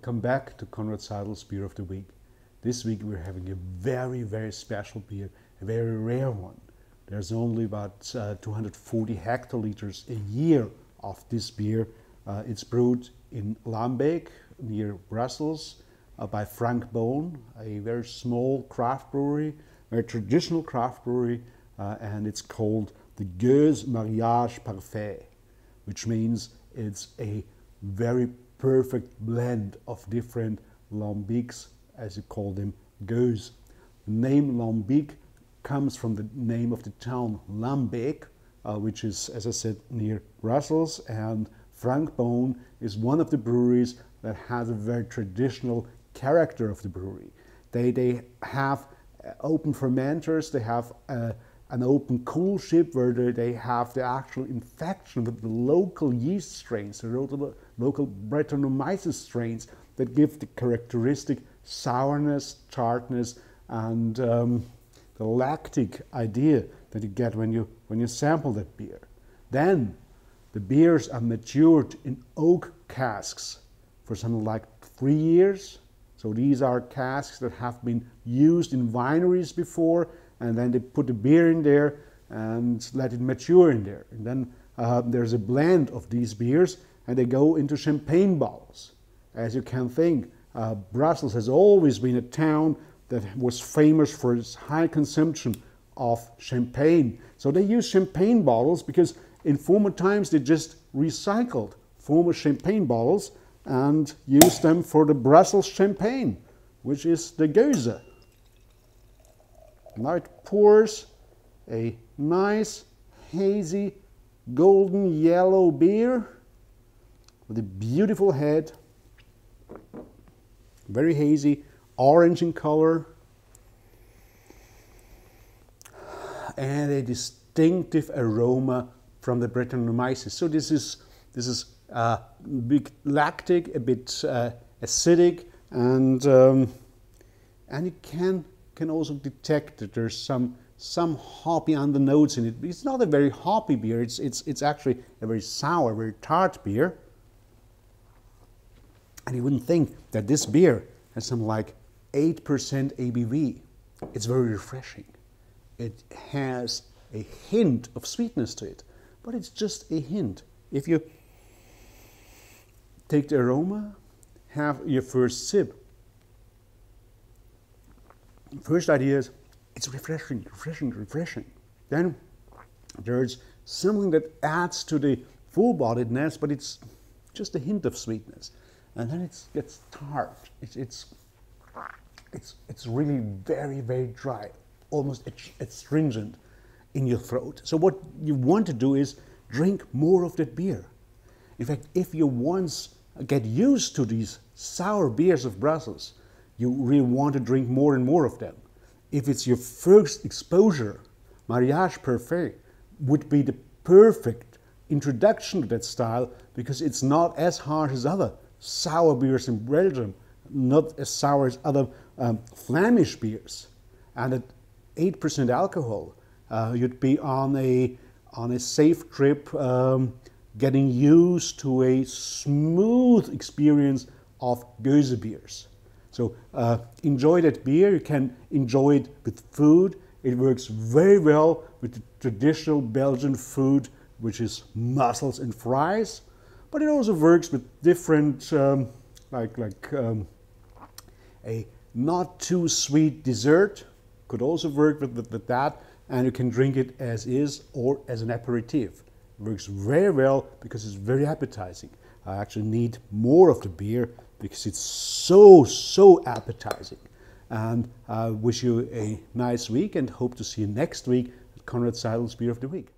Welcome back to Conrad Seidel's Beer of the Week. This week we're having a very, very special beer, a very rare one. There's only about 240 hectoliters a year of this beer. It's brewed in Lambeek near Brussels by Frank Boon, a very small craft brewery, very traditional craft brewery, and it's called the Geuze Mariage Parfait, which means it's a very perfect blend of different lambics, as you call them, Geuze. The name lambic comes from the name of the town Lambeek, which is, as I said, near Brussels, and Frank Boon is one of the breweries that has a very traditional character of the brewery. They have open fermenters, they have an open cool ship where they have the actual infection with the local yeast strains, the local Brettanomyces strains that give the characteristic sourness, tartness, and the lactic idea that you get when you sample that beer. Then the beers are matured in oak casks for something like 3 years. So these are casks that have been used in wineries before, and then they put the beer in there and let it mature in there. And then there's a blend of these beers, and they go into champagne bottles. As you can think, Brussels has always been a town that was famous for its high consumption of champagne. So they use champagne bottles because in former times they just recycled former champagne bottles and used them for the Brussels champagne, which is the Geuze. Now it pours a nice, hazy, golden yellow beer with a beautiful head, very hazy, orange in color, and a distinctive aroma from the Brettanomyces. So this is a bit lactic, a bit acidic, and you can also detect that there's some hoppy undernotes in it. It's not a very hoppy beer. It's actually a very sour, very tart beer. And you wouldn't think that this beer has something like 8% ABV. It's very refreshing. It has a hint of sweetness to it, but it's just a hint. If you take the aroma, have your first sip. First idea is it's refreshing, refreshing, refreshing. Then there's something that adds to the full-bodiedness, but it's just a hint of sweetness. And then it gets tart. It's really very, very dry, almost astringent in your throat. So what you want to do is drink more of that beer. In fact, if you once get used to these sour beers of Brussels, you really want to drink more and more of them. If it's your first exposure, Mariage Parfait would be the perfect introduction to that style because it's not as harsh as other sour beers in Belgium, not as sour as other Flemish beers. And at 8% alcohol, you'd be on a safe trip, getting used to a smooth experience of Geuze beers. So enjoy that beer. You can enjoy it with food. It works very well with the traditional Belgian food, which is mussels and fries. But it also works with different, a not too sweet dessert. Could also work with that, and you can drink it as is or as an aperitif. It works very well because it's very appetizing. I actually need more of the beer because it's so appetizing. And I wish you a nice week and hope to see you next week at Conrad Seidel's Beer of the Week.